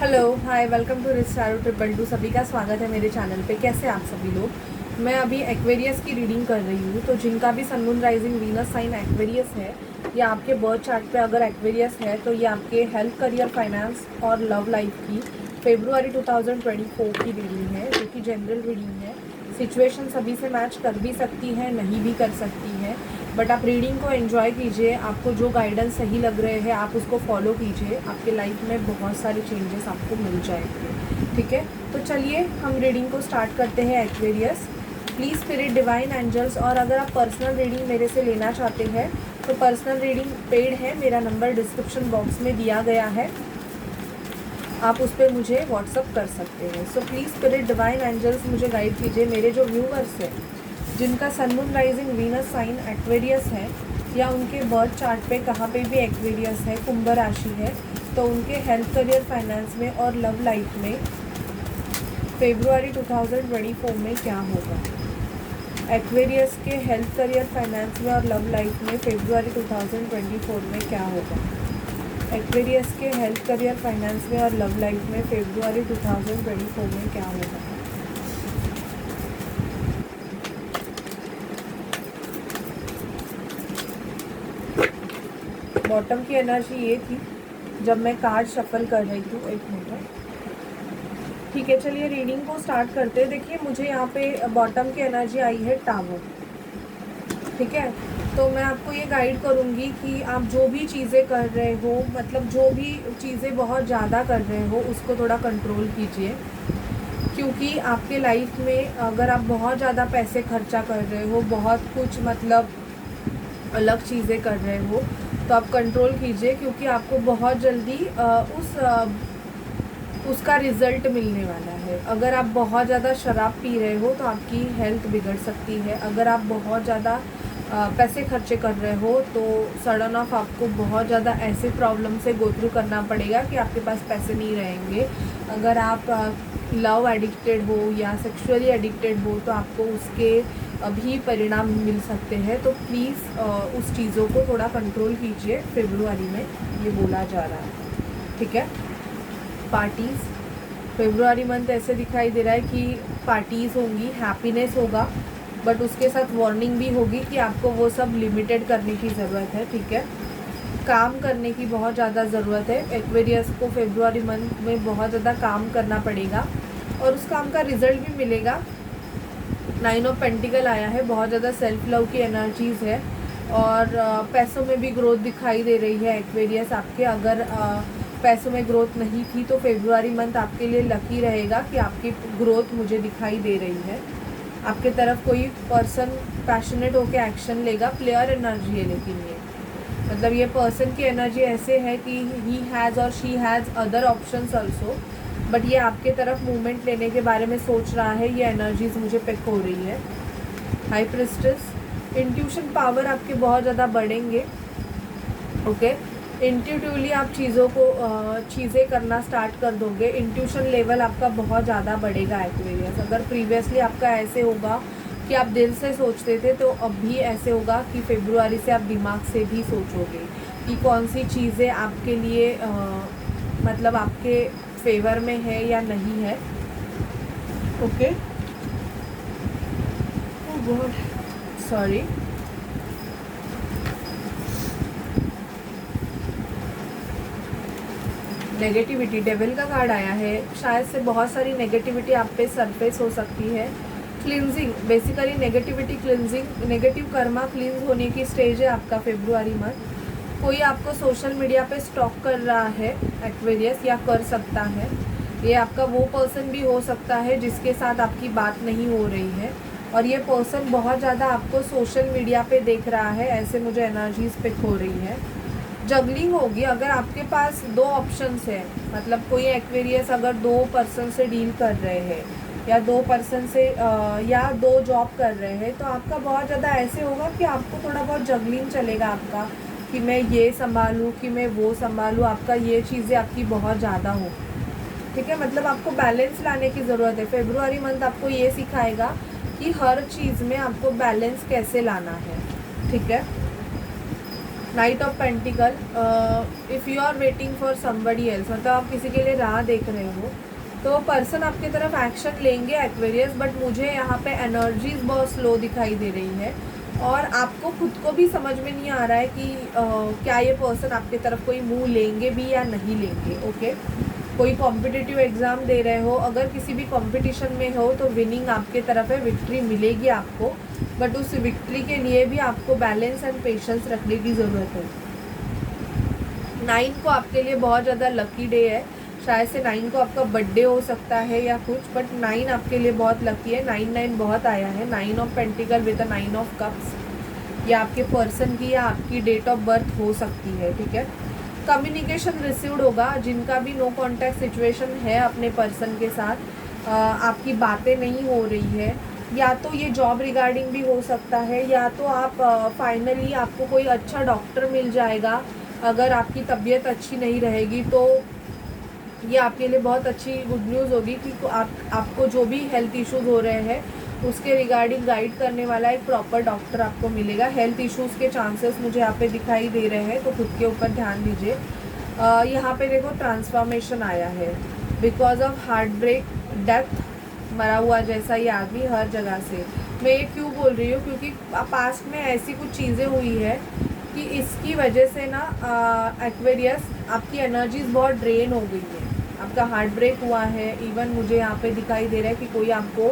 Hello hi welcome to रिस्टारो triple two. सभी का स्वागत है मेरे चैनल पे। कैसे आप सभी लोग। मैं अभी एक्वेरियस की रीडिंग कर रही हूँ। तो जिनका भी sun moon rising Venus sign Aquarius है या आपके बर्थ चार्ट पे अगर एक्वेरियस है तो ये आपके हेल्थ, करियर, फाइनेंस और लव लाइफ की फेब्रुआरी 2024 की रीडिंग है, जो कि जनरल रीडिंग है। सिचुएशन सभी से मैच कर भी सकती है, नहीं भी कर सकती है, बट आप रीडिंग को एंजॉय कीजिए। आपको जो गाइडेंस सही लग रहे हैं आप उसको फॉलो कीजिए। आपके लाइफ में बहुत सारे चेंजेस आपको मिल जाएंगे। ठीक है, तो चलिए हम रीडिंग को स्टार्ट करते हैं। Aquarius, please spirit, divine angels, और अगर आप पर्सनल रीडिंग मेरे से लेना चाहते हैं तो पर्सनल रीडिंग पेड है। मेरा नंबर डिस्क्रिप्शन बॉक्स में दिया गया है, आप उस पर मुझे व्हाट्सअप कर सकते हैं। So please spirit, divine angels मुझे गाइड कीजिए। मेरे जो व्यूवर्स हैं जिनका sun moon rising Venus sign Aquarius है या उनके बर्थ चार्ट पे कहाँ पे भी एक्वेरियस है, कुंभ राशि है, तो उनके हेल्थ, करियर, फाइनेंस में और लव लाइफ में फेब्रुआरी 2024 में क्या होगा। एक्वेरियस के हेल्थ, करियर, फाइनेंस में और लव लाइफ में फेब्रुआरी 2024 में क्या होगा। एक्वेरियस के हेल्थ, करियर, फाइनेंस में और लव लाइफ में फेब्रुआरी 2024 में क्या होगा। बॉटम की एनर्जी ये थी जब मैं कार्ड शफल कर रही थी। एक मिनट, ठीक है, चलिए रीडिंग को स्टार्ट करते हैं। देखिए मुझे यहाँ पे बॉटम की एनर्जी आई है टावर। ठीक है, तो मैं आपको ये गाइड करूँगी कि आप जो भी चीज़ें कर रहे हो, मतलब जो भी चीज़ें बहुत ज़्यादा कर रहे हो उसको थोड़ा कंट्रोल कीजिए। क्योंकि आपके लाइफ में अगर आप बहुत ज़्यादा पैसे खर्चा कर रहे हो, बहुत कुछ मतलब अलग चीज़ें कर रहे हो, तो आप कंट्रोल कीजिए। क्योंकि आपको बहुत जल्दी उसका रिज़ल्ट मिलने वाला है। अगर आप बहुत ज़्यादा शराब पी रहे हो तो आपकी हेल्थ बिगड़ सकती है। अगर आप बहुत ज़्यादा पैसे खर्चे कर रहे हो तो सडन ऑफ आपको बहुत ज़्यादा ऐसे प्रॉब्लम से गो थ्रू करना पड़ेगा कि आपके पास पैसे नहीं रहेंगे। अगर आप लव एडिक्टेड हो या सेक्सुअली एडिक्टेड हो तो आपको उसके भी परिणाम मिल सकते हैं। तो प्लीज़ उस चीज़ों को थोड़ा कंट्रोल कीजिए। फेब्रुआरी में ये बोला जा रहा है। ठीक है, पार्टीज़, फेब्रुआरी मंथ ऐसे दिखाई दे रहा है कि पार्टीज़ होंगी, हैप्पीनेस होगा, बट उसके साथ वार्निंग भी होगी कि आपको वो सब लिमिटेड करने की ज़रूरत है। ठीक है, काम करने की बहुत ज़्यादा ज़रूरत है। एक्वेरियस को फेब्रुआरी मंथ में बहुत ज़्यादा काम करना पड़ेगा और उस काम का रिज़ल्ट भी मिलेगा। 9 ऑफ पेंटिकल आया है, बहुत ज़्यादा सेल्फ लव की एनर्जीज़ है और पैसों में भी ग्रोथ दिखाई दे रही है। एक्वेरियस आपके अगर पैसों में ग्रोथ नहीं थी तो फेब्रुआरी मंथ आपके लिए लकी रहेगा कि आपकी ग्रोथ मुझे दिखाई दे रही है। आपके तरफ कोई पर्सन पैशनेट होकर एक्शन लेगा। प्लेयर एनर्जी है, लेकिन ये मतलब ये पर्सन की एनर्जी ऐसे है कि ही हैज़ और she has other options also, but ये आपके तरफ मूवमेंट लेने के बारे में सोच रहा है। ये एनर्जीज मुझे पिक हो रही है। हाई प्रिस्टेस, इंट्यूशन पावर आपके बहुत ज़्यादा बढ़ेंगे। ओके, इंट्यूटिवली आप चीज़ें करना स्टार्ट कर दोगे। इंट्यूशन लेवल आपका बहुत ज़्यादा बढ़ेगा एक्वेरियस। अगर प्रीवियसली आपका ऐसे होगा कि आप दिल से सोचते थे तो अब भी ऐसे होगा कि फेब्रुआरी से आप दिमाग से भी सोचोगे कि कौन सी चीज़ें आपके लिए मतलब आपके फेवर में है या नहीं है। Okay, God sorry. Negativity, devil का कार्ड आया है। शायद से बहुत सारी नेगेटिविटी आप पे सरफेस हो सकती है। Cleansing, basically negativity cleansing, negative Karma क्लींस होने की स्टेज है आपका फेब्रुआरी मंथ। कोई आपको सोशल मीडिया पे स्टॉक कर रहा है एक्वेरियस, या कर सकता है। ये आपका वो पर्सन भी हो सकता है जिसके साथ आपकी बात नहीं हो रही है और ये पर्सन बहुत ज़्यादा आपको सोशल मीडिया पे देख रहा है। ऐसे मुझे एनर्जीज पिक हो रही है। जगलिंग होगी। अगर आपके पास दो ऑप्शंस है, मतलब कोई एक्वेरियस अगर दो पर्सन से डील कर रहे हैं या दो पर्सन से या दो जॉब कर रहे हैं, तो आपका बहुत ज़्यादा ऐसे होगा कि आपको थोड़ा बहुत जगलिंग चलेगा आपका, कि मैं ये संभालूँ कि मैं वो संभालूँ। आपका ये चीज़ें आपकी बहुत ज़्यादा हो। ठीक है, मतलब आपको बैलेंस लाने की ज़रूरत है। फेब्रुआरी मंथ आपको ये सिखाएगा कि हर चीज़ में आपको बैलेंस कैसे लाना है। ठीक है, knight of pentacle, if you are waiting for somebody else, मतलब आप किसी के लिए राह देख रहे हो, तो पर्सन आपकी तरफ एक्शन लेंगे एक्वेरियस, बट मुझे यहाँ पे एनर्जीज बहुत स्लो दिखाई दे रही है और आपको खुद को भी समझ में नहीं आ रहा है कि क्या ये पर्सन आपकी तरफ कोई मूव लेंगे भी या नहीं लेंगे। ओके, कोई कॉम्पिटिटिव एग्ज़ाम दे रहे हो, अगर किसी भी कंपटीशन में हो तो विनिंग आपके तरफ है, विक्ट्री मिलेगी आपको, बट उस विक्ट्री के लिए भी आपको बैलेंस एंड पेशेंस रखने की ज़रूरत है। 9 को आपके लिए बहुत ज़्यादा लकी डे है, शायद से 9 को आपका बर्थडे हो सकता है या कुछ, बट 9 आपके लिए बहुत लकी है। 9 बहुत आया है, 9 of pentacle with 9 of cups, या आपके पर्सन की या आपकी डेट ऑफ बर्थ हो सकती है। ठीक है, कम्युनिकेशन रिसीव्ड होगा, जिनका भी नो कॉन्टैक्ट सिचुएशन है अपने पर्सन के साथ, आपकी बातें नहीं हो रही है, या तो ये जॉब रिगार्डिंग भी हो सकता है, या तो आप फाइनली आपको कोई अच्छा डॉक्टर मिल जाएगा। अगर आपकी तबीयत अच्छी नहीं रहेगी तो ये आपके लिए बहुत अच्छी गुड न्यूज़ होगी कि आपको जो भी हेल्थ इश्यूज़ हो रहे हैं उसके रिगार्डिंग गाइड करने वाला एक प्रॉपर डॉक्टर आपको मिलेगा। हेल्थ इश्यूज़ के चांसेस मुझे यहाँ पे दिखाई दे रहे हैं, तो खुद के ऊपर ध्यान दीजिए। यहाँ पे देखो ट्रांसफॉर्मेशन आया है, because of heartbreak, death, मरा हुआ जैसा ये आदमी हर जगह से। मैं ये क्यों बोल रही हूँ, क्योंकि पास्ट में ऐसी कुछ चीज़ें हुई है कि इसकी वजह से ना एक्वेरियस आपकी एनर्जीज बहुत ड्रेन हो गई है, आपका हार्ट ब्रेक हुआ है। इवन मुझे यहाँ पे दिखाई दे रहा है कि कोई आपको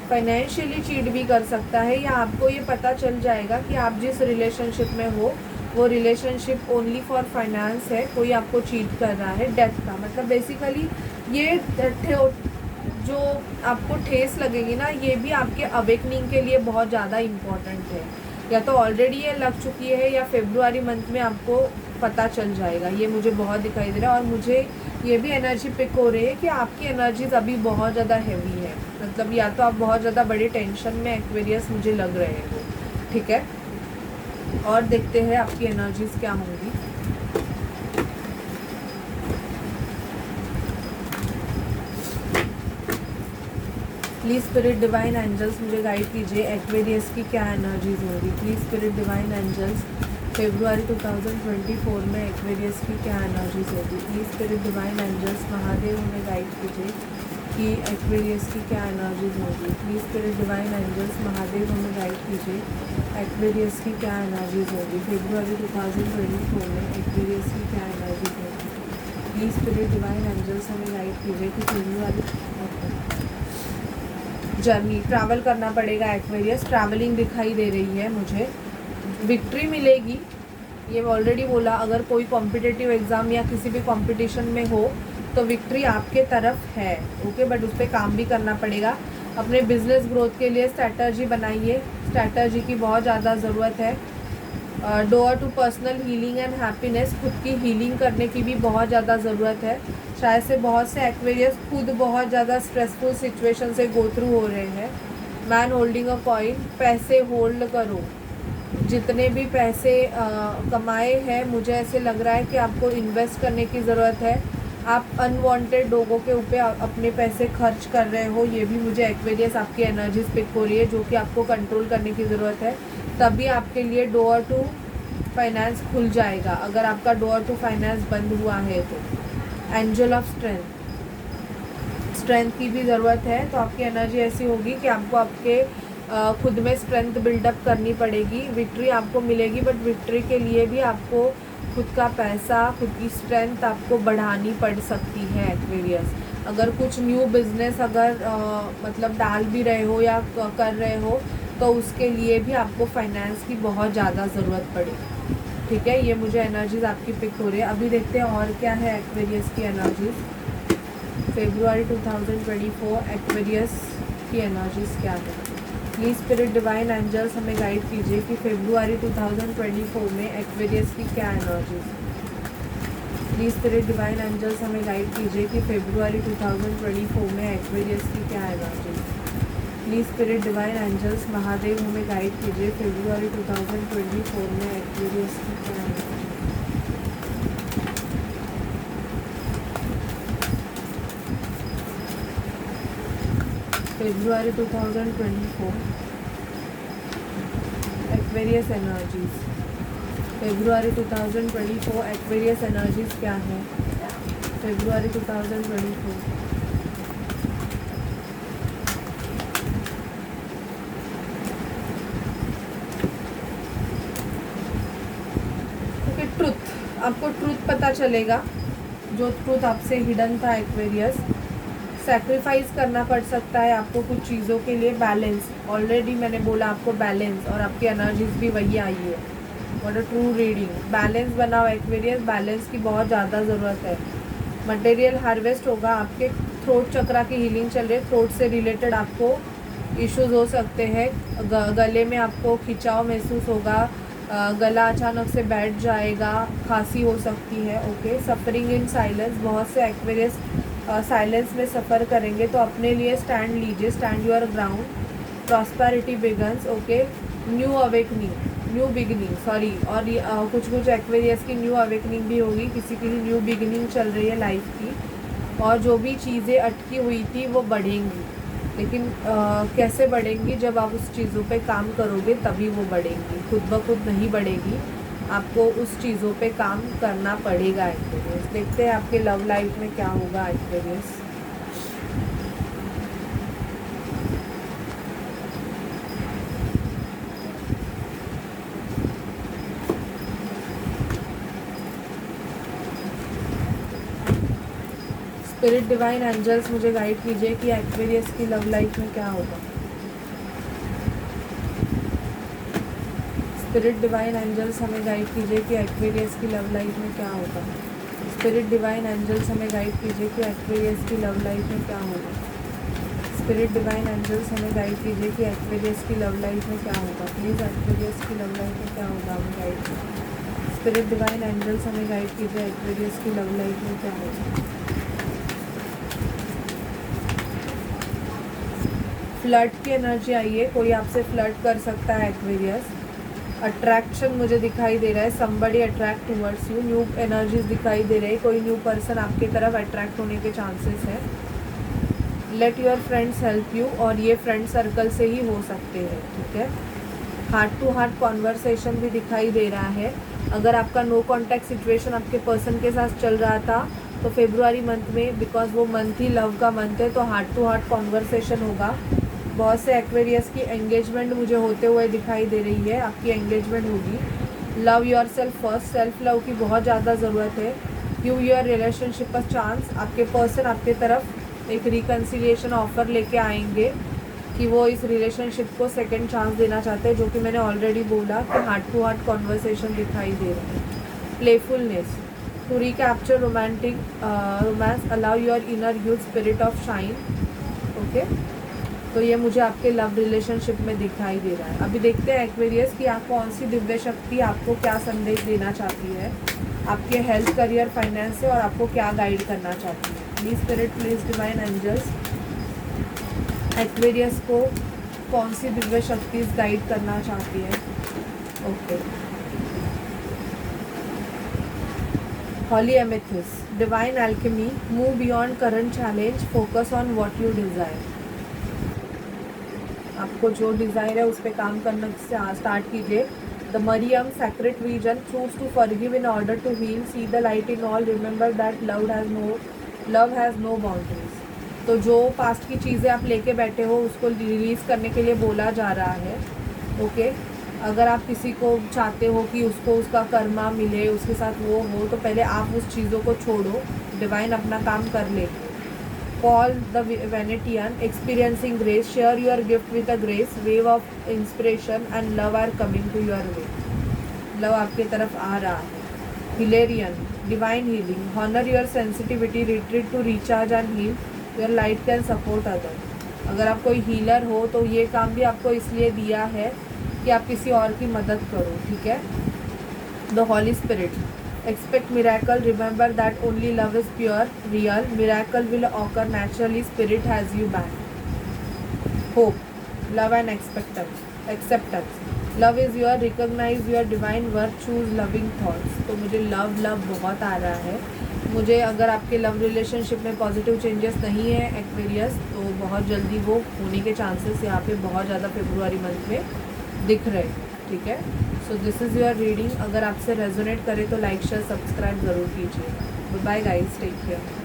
फाइनेंशियली चीट भी कर सकता है, या आपको ये पता चल जाएगा कि आप जिस रिलेशनशिप में हो वो रिलेशनशिप ओनली फॉर फाइनेंस है, कोई आपको चीट कर रहा है। डेथ का मतलब बेसिकली ये जो आपको ठेस लगेगी ना, ये भी आपके अवेकनिंग के लिए बहुत ज़्यादा इम्पॉर्टेंट है, या तो ऑलरेडी ये लग चुकी है या फेब्रुआरी मंथ में आपको पता चल जाएगा। ये मुझे बहुत दिखाई दे रहा है, और मुझे ये भी एनर्जी पिक हो रही है कि आपकी एनर्जीज अभी बहुत ज़्यादा हैवी है, मतलब या तो आप बहुत ज़्यादा बड़े टेंशन में एक्वेरियस मुझे लग रहे हो। ठीक है, और देखते हैं आपकी एनर्जीज क्या होंगी। प्लीज़ स्पिरिट डिवाइन एंजल्स मुझे गाइड कीजिए, एक्वेरियस की क्या एनर्जीज होंगी। Please spirit divine angels February 2024 में एक्वेरियस की क्या एनर्जीज होगी। Please spirit divine angels Mahadev हमें गाइड कीजिए कि एक्वेरियस की क्या एनर्जीज होगी। Please spirit divine angels Mahadev हमें गाइड कीजिए, एक्वेरियस की क्या एनर्जीज होगी फेब्रुआरी 2024 में, एक्वेरियस की क्या एनर्जीज होगी। प्लीज़ स्पिरिट डिवाइन एंजल्स हमें गाइड कीजिए कि फेब्रुआरी जर्नी ट्रैवल करना पड़ेगा एक्वेरियस, ट्रैवलिंग दिखाई दे रही है मुझे, विक्ट्री मिलेगी ये ऑलरेडी बोला। अगर कोई कॉम्पिटिटिव एग्ज़ाम या किसी भी कंपटीशन में हो तो विक्ट्री आपके तरफ है। ओके, बट उस पर काम भी करना पड़ेगा। अपने बिजनेस ग्रोथ के लिए स्ट्रैटर्जी बनाइए, स्ट्रैटर्जी की बहुत ज़्यादा ज़रूरत है। Door to personal healing and happiness, खुद की हीलिंग करने की भी बहुत ज़्यादा ज़रूरत है। शायद से बहुत से एक्वेरियस खुद बहुत ज़्यादा स्ट्रेसफुल सिचुएशन से गो थ्रू हो रहे हैं। मैन होल्डिंग अ कॉइन, पैसे होल्ड करो, जितने भी पैसे कमाए हैं मुझे ऐसे लग रहा है कि आपको इन्वेस्ट करने की ज़रूरत है। आप अनवांटेड लोगों के ऊपर अपने पैसे खर्च कर रहे हो, ये भी मुझे एक्वेरियस आपकी एनर्जीज पिक हो रही है, जो कि आपको कंट्रोल करने की ज़रूरत है। तभी आपके लिए डोअर टू फाइनेंस खुल जाएगा। अगर आपका डोअर टू फाइनेंस बंद हुआ है तो एंजल ऑफ स्ट्रेंथ की भी ज़रूरत है। तो आपकी एनर्जी ऐसी होगी कि आपको आपके खुद में स्ट्रेंथ बिल्डअप करनी पड़ेगी। विक्ट्री आपको मिलेगी, बट विक्ट्री के लिए भी आपको खुद का पैसा, खुद की स्ट्रेंथ आपको बढ़ानी पड़ सकती है एक्वेरियस। अगर कुछ न्यू बिजनेस अगर मतलब डाल भी रहे हो या कर रहे हो तो उसके लिए भी आपको फाइनेंस की बहुत ज़्यादा ज़रूरत पड़ेगी। ठीक है, ये मुझे एनर्जीज आपकी पिक हो रही है। अभी देखते हैं और क्या है एक्वेरियस की एनर्जीज फेब्रुआरी 2024, एक्वेरियस की एनर्जीज क्या है। प्लीज़ स्पिरिट डिवाइन एंजल्स हमें गाइड कीजिए कि फेब्रुआरी 2024 में एक्वेरियस की क्या energies. Please spirit divine angels हमें गाइड कीजिए कि फेब्रुआरी 2024 में एक्वेरियस की क्या energies. Please spirit divine angels Mahadev हमें गाइड कीजिए फेब्रुआरी 2024 में एक्वेरियस की क्या energy. February 2024 Aquarius energies February 2024 Aquarius energies क्या है? February 2024 okay. ट्रुथ, आपको ट्रुथ पता चलेगा, जो ट्रुथ आपसे हिडन था एक्वेरियस। सैक्रिफाइस करना पड़ सकता है आपको कुछ चीज़ों के लिए। बैलेंस, ऑलरेडी मैंने बोला आपको बैलेंस, और आपकी एनर्जीज भी वही आई है। What a true reading. Balance बनाओ एक्वेरियस, बैलेंस की बहुत ज़्यादा ज़रूरत है। मटेरियल हार्वेस्ट होगा, आपके थ्रोट चक्रा की हीलिंग चल रही है। थ्रोट से रिलेटेड आपको इश्यूज हो सकते हैं। गले में आपको खिंचाव महसूस होगा, गला अचानक से बैठ जाएगा, खांसी हो सकती है। ओके। सफरिंग इन साइलेंस, बहुत से एक्वेरियस साइलेंस में सफ़र करेंगे, तो अपने लिए स्टैंड लीजिए, stand your ground. Prosperity begins, okay. New awakening, new beginning, sorry. और कुछ कुछ एक्वेरियस की न्यू अवेकनिंग भी होगी, किसी की न्यू बिगनिंग चल रही है लाइफ की। और जो भी चीज़ें अटकी हुई थी वो बढ़ेंगी, लेकिन कैसे बढ़ेंगी? जब आप उस चीज़ों पे काम करोगे तभी वो बढ़ेंगी, खुद ब खुद नहीं बढ़ेगी। आपको उस चीज़ों पे काम करना पड़ेगा एक्वेरियस। देखते हैं आपके लव लाइफ में क्या होगा एक्वेरियस। स्पिरिट डिवाइन एंजल्स मुझे गाइड कीजिए कि एक्वेरियस की लव लाइफ में क्या होगा। स्पिरिट डिवाइन एंजल्स हमें गाइड कीजिए कि एक्वेरियस की लव लाइफ में क्या होगा। स्पिरिट डिवाइन एंजल्स हमें गाइड कीजिए कि एक्वेरियस की लव लाइफ में क्या होगा। स्पिरिट डिवाइन एंजल्स हमें गाइड कीजिए कि एक्वेरियस की लव लाइफ में क्या होगा। प्लीज़ एक्वेरियस की लव लाइफ में क्या होगा हमें गाइड कीजिए। स्पिरिट डिवाइन एंजल्स हमें गाइड कीजिए, एक्वेरियस की लव लाइफ में क्या होगा। फ्लर्ट की एनर्जी आई है, कोई आपसे फ्लर्ट कर सकता है एक्वेरियस। अट्रैक्शन मुझे दिखाई दे रहा है, somebody attract towards you. New energies दिखाई दे रही है, कोई न्यू पर्सन आपके तरफ अट्रैक्ट होने के चांसेस है। Let your friends help you, और ये फ्रेंड सर्कल से ही हो सकते हैं, ठीक है। हार्ट टू हार्ट कॉन्वर्सेशन भी दिखाई दे रहा है। अगर आपका नो कॉन्टैक्ट सिचुएशन आपके पर्सन के साथ चल रहा था, तो फेब्रुआरी मंथ में, बिकॉज वो मंथ ही लव का मंथ है, तो हार्ट टू हार्ट कॉन्वर्सेशन होगा। बहुत से एक्वेरियस की एंगेजमेंट मुझे होते हुए दिखाई दे रही है, आपकी एंगेजमेंट होगी। Love your self first, self love की बहुत ज़्यादा ज़रूरत है। Give your relationship a chance, आपके पर्सन आपके तरफ एक रिकन्सिलिएशन ऑफर लेके आएंगे कि वो इस रिलेशनशिप को सेकंड चांस देना चाहते हैं, जो कि मैंने ऑलरेडी बोला कि हार्ट टू हार्ट कॉन्वर्सेशन दिखाई दे रहा है। Playfulness, to recapture romantic romance, allow your inner youth spirit of shine. Okay, तो ये मुझे आपके लव रिलेशनशिप में दिखाई दे रहा है। अभी देखते हैं एक्वेरियस कि आप कौन सी दिव्य शक्ति आपको क्या संदेश देना चाहती है आपके हेल्थ, करियर, फाइनेंस से, और आपको क्या गाइड करना चाहती है। Please spirit, please divine angels, Aquarius को कौन सी दिव्य शक्ति गाइड करना चाहती है। Okay. Holy amethyst, divine alchemy, move beyond current challenge, focus on what you desire. आपको जो डिज़ायर है उस पर काम करना से स्टार्ट कीजिए। The Mariam, sacred region, choose to forgive in order to heal, see the light in all, remember that love has no boundaries. तो जो पास्ट की चीज़ें आप लेके बैठे हो उसको रिलीज़ करने के लिए बोला जा रहा है। ओके। अगर आप किसी को चाहते हो कि उसको उसका कर्मा मिले, उसके साथ वो हो, तो पहले आप उस चीज़ों को छोड़ो, डिवाइन अपना काम कर लेंगे। Call the Venetian, experiencing grace, share your gift with a grace, wave of inspiration and love are coming to your way. Love आपके तरफ आ रहा है। Hilarion, divine healing, honor your sensitivity, retreat to recharge and heal, your light can support others. अगर आप कोई healer हो तो ये काम भी आपको इसलिए दिया है कि आप किसी और की मदद करो, ठीक है। The Holy Spirit, expect miracle, remember that only love is pure, real, miracle will occur naturally, spirit has you back. Hope, love and acceptance, love is your, recognize your divine worth, choose loving thoughts। तो मुझे love बहुत आ रहा है। मुझे अगर आपके love relationship में positive changes नहीं है एक्वेरियस, तो बहुत जल्दी वो होने के चांसेस यहाँ पे बहुत ज़्यादा फेब्रुआरी मंथ में दिख रहे हैं। ठीक है। So this is your reading. अगर आपसे रेजोनेट करे तो लाइक शेयर सब्सक्राइब ज़रूर कीजिएगा। Bye guys, take care.